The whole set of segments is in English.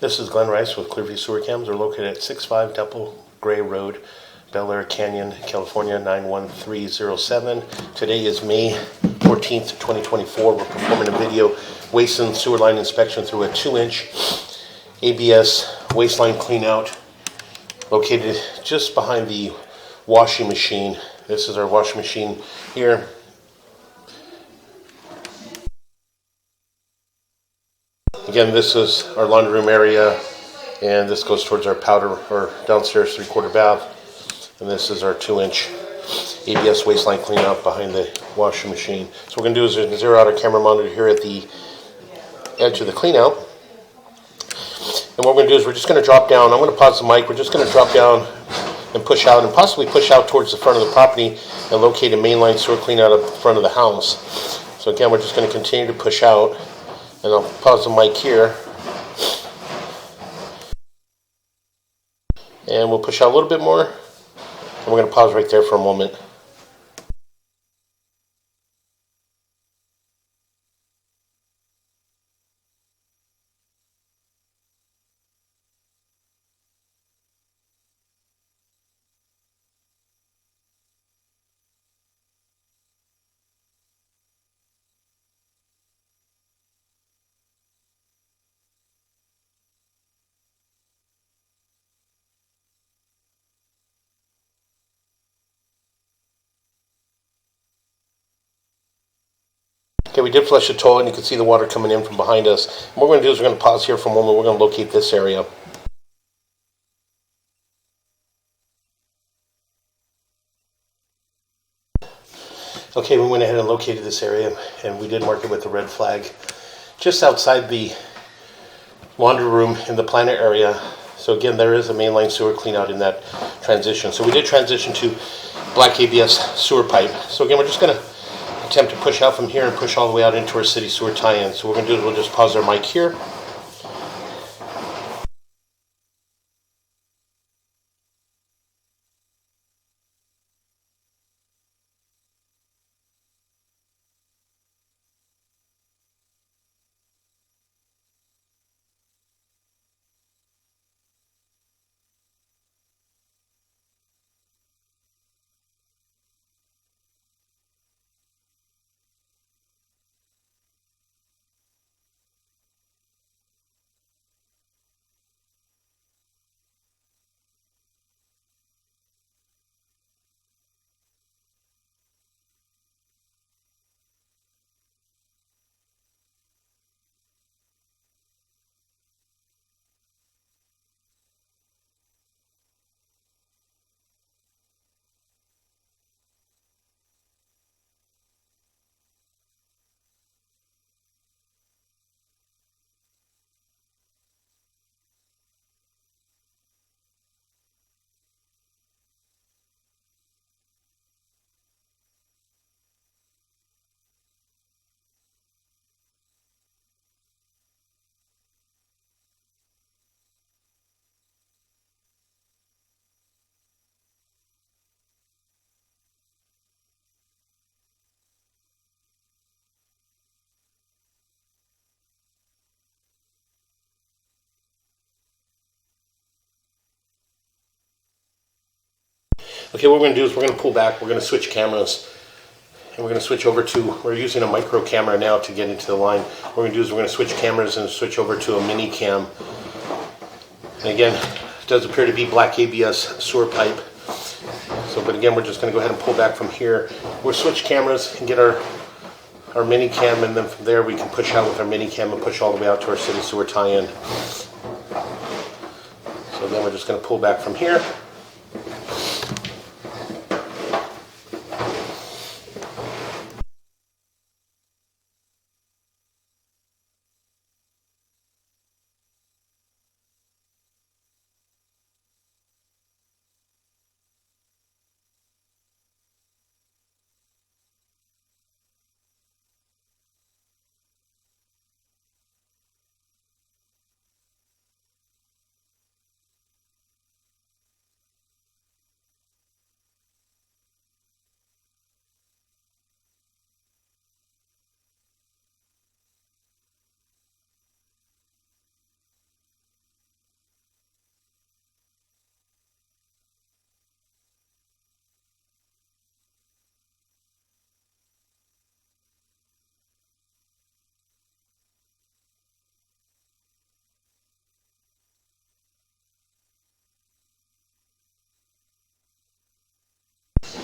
This is Glenn Rice with Clearview Sewer Cams. We're located at 65 Dapplegray Road, Bel Air Canyon, California 91307. Today is May 14th, 2024. We're performing a video waste and sewer line inspection through a 2-inch ABS waste line cleanout located just behind the washing machine. This is our washing machine here. Again, this is our laundry room area, and this goes towards our powder or downstairs 3/4 bath. And this is our 2-inch ABS waistline cleanout behind the washing machine. So what we're going to do is we're going to zero out our camera monitor here at the edge of the cleanout. And what we're going to do is we're just going to drop down. I'm going to pause the mic. We're just going to drop down and push out, and possibly push out towards the front of the property and locate a mainline sewer cleanout up front of the house. So again, we're just going to continue to push out. And I'll pause the mic here. And we'll push out a little bit more. And we're going to pause right there for a moment. Okay, we did flush the toilet, and you can see the water coming in from behind us. And what we're going to do is we're going to pause here for a moment. We're going to locate this area. Okay, we went ahead and located this area, and we did mark it with the red flag just outside the laundry room in the planet area. So again, there is a mainline sewer cleanout in that transition. So we did transition to black ABS sewer pipe. So again, we're just going to attempt to push out from here and push all the way out into our city sewer tie-in. So what we're going to do is we'll just pause our mic here. Okay, what we're going to do is we're going to pull back. We're going to switch cameras. And we're going to switch over to, we're using a micro camera now to get into the line. What we're going to do is we're going to switch cameras and switch over to a mini cam. And again, it does appear to be black ABS sewer pipe. So, but again, we're just going to go ahead and pull back from here. We'll switch cameras and get our mini cam, and then from there we can push out with our mini cam and push all the way out to our city sewer tie-in. So then we're just going to pull back from here.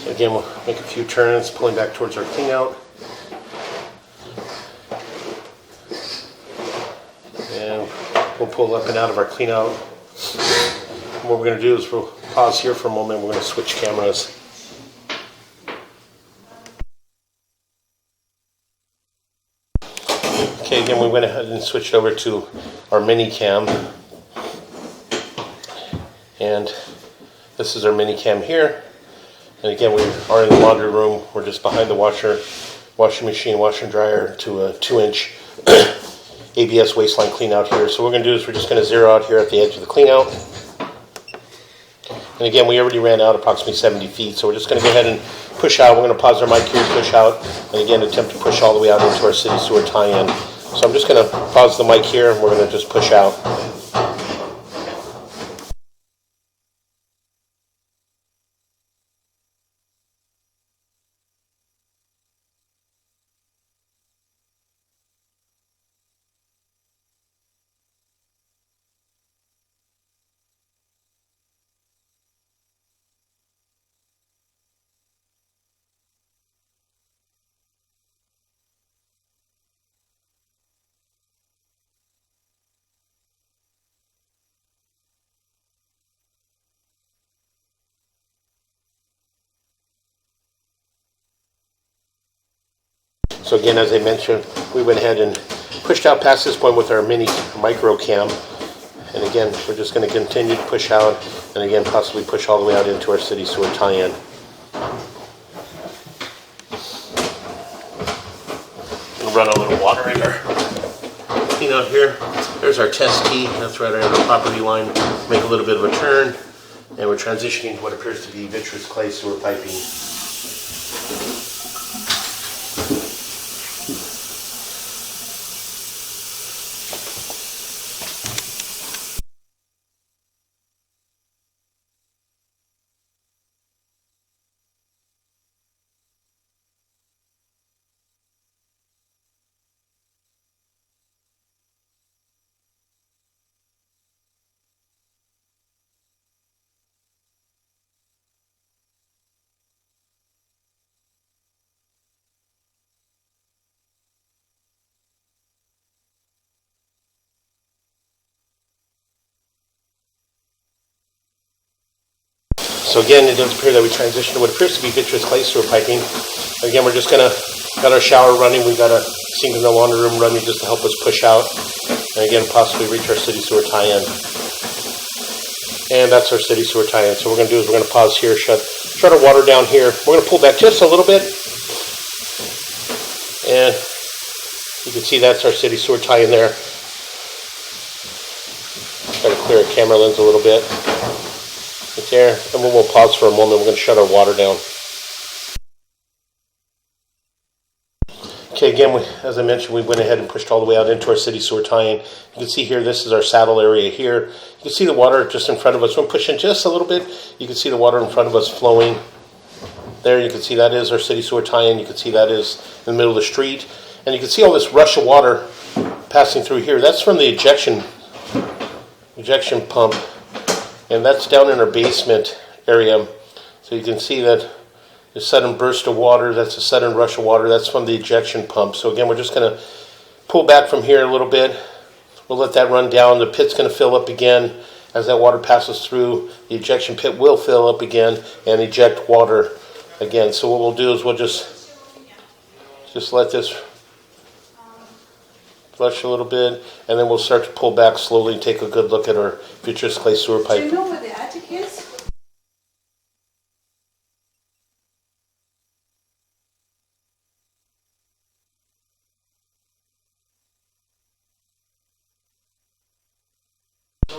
So again, we'll make a few turns, pulling back towards our clean out. And we'll pull up and out of our clean out. And what we're going to do is we'll pause here for a moment. We're going to switch cameras. Okay, again, we went ahead and switched over to our mini cam. And this is our mini cam here. And again, we are in the laundry room. We're just behind the washing machine, washer and dryer to a 2-inch ABS waistline clean out here. So what we're going to do is we're just going to zero out here at the edge of the clean out. And again, we already ran out approximately 70 feet. So we're just going to go ahead and push out. We're going to pause our mic here, push out, and again, attempt to push all the way out into our city sewer tie-in. So I'm just going to pause the mic here, and we're going to just push out. So again, as I mentioned, we went ahead and pushed out past this point with our mini micro cam. And again, we're just going to continue to push out and again, possibly push all the way out into our city sewer tie-in. We'll run a little water in our clean out here. There's our test key. That's right on our property line. Make a little bit of a turn. And we're transitioning to what appears to be vitreous clay sewer piping. So again, it does appear that we transitioned to what appears to be vitreous clay sewer piping. Again, we're just got our shower running. We've got a sink in the laundry room running just to help us push out. And again, possibly reach our city sewer tie-in. And that's our city sewer tie-in. So what we're going to do is we're going to pause here, shut our water down here. We're going to pull back just a little bit. And you can see that's our city sewer tie-in there. Got to clear our camera lens a little bit. Right there, and then we'll pause for a moment. We're going to shut our water down. Okay, again, as I mentioned, we went ahead and pushed all the way out into our city sewer tie-in. You can see here, this is our saddle area here. You can see the water just in front of us. We're pushing just a little bit. You can see the water in front of us flowing. There, you can see that is our city sewer tie-in. You can see that is in the middle of the street. And you can see all this rush of water passing through here. That's from the ejection pump. And that's down in our basement area. So you can see that the sudden burst of water, that's a sudden rush of water, that's from the ejection pump. So again, we're just going to pull back from here a little bit. We'll let that run down. The pit's going to fill up again. As that water passes through, the ejection pit will fill up again and eject water again. So what we'll do is we'll just let this flush a little bit, and then we'll start to pull back slowly and take a good look at our vitreous clay sewer pipe. Do you know where the attic is?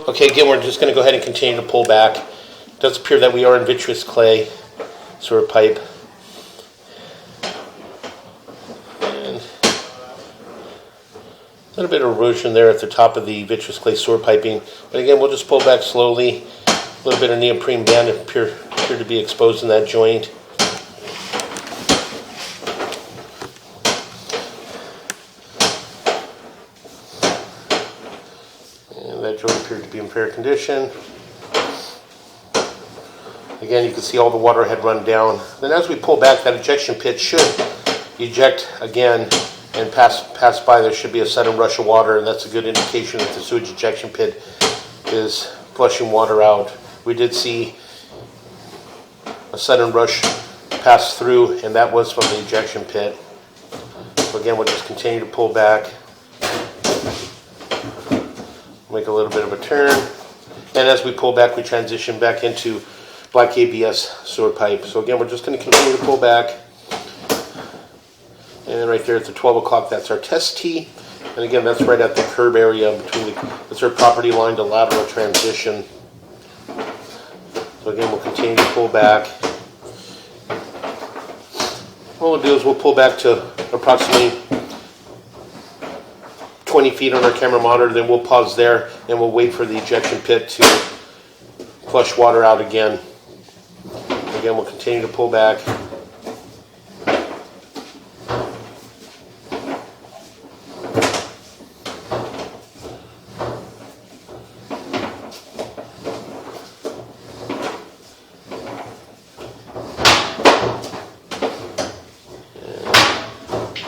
Okay, again, we're just going to go ahead and continue to pull back. It does appear that we are in vitreous clay sewer pipe. A little bit of erosion there at the top of the vitreous clay sewer piping. But again, we'll just pull back slowly. A little bit of neoprene band appear to be exposed in that joint. And that joint appeared to be in fair condition. Again, you can see all the water had run down. Then as we pull back, that ejection pit should eject again and pass by. There should be a sudden rush of water, and that's a good indication that the sewage ejection pit is flushing water out. We did see a sudden rush pass through, and that was from the ejection pit. So again, we'll just continue to pull back, make a little bit of a turn, and as we pull back, we transition back into black ABS sewer pipe. So again, we're just going to continue to pull back, and right there at the 12 o'clock, that's our test tee. And again, that's right at the curb area between that's our property line to lateral transition. So again, we'll continue to pull back. What we'll do is we'll pull back to approximately 20 feet on our camera monitor, then we'll pause there and we'll wait for the ejection pit to flush water out again. Again, we'll continue to pull back.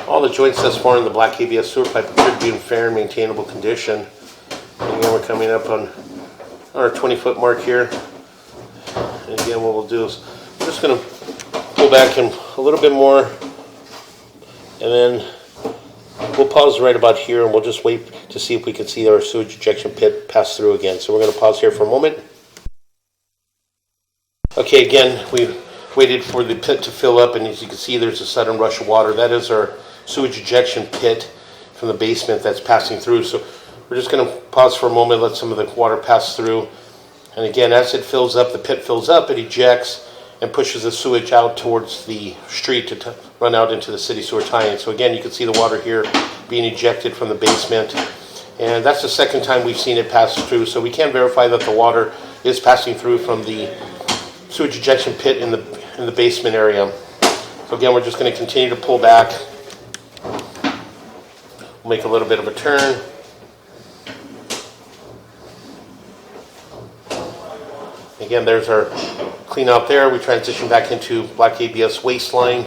All the joints thus far in the black ABS sewer pipe appear to be in fair and maintainable condition. And again, we're coming up on our 20-foot mark here. And again, what we'll do is we're just going to pull back in a little bit more, and then we'll pause right about here, and we'll just wait to see if we can see our sewage ejection pit pass through again. So we're going to pause here for a moment. Okay, again, we waited for the pit to fill up, and as you can see, there's a sudden rush of water. That is our sewage ejection pit from the basement that's passing through. So we're just going to pause for a moment, let some of the water pass through. And again, as it fills up, the pit fills up, it ejects and pushes the sewage out towards the street to run out into the city sewer tie-in. So again, you can see the water here being ejected from the basement. And that's the second time we've seen it pass through. So we can verify that the water is passing through from the sewage ejection pit in the basement area. So again, we're just going to continue to pull back. We'll make a little bit of a turn. Again, there's our clean out there. We transition back into black ABS waste line.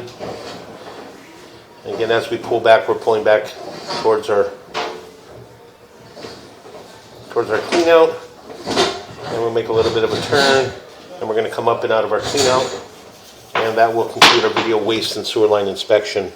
And again, as we pull back, we're pulling back towards our clean out. And we'll make a little bit of a turn. And we're going to come up and out of our clean out. And that will conclude our video waste and sewer line inspection.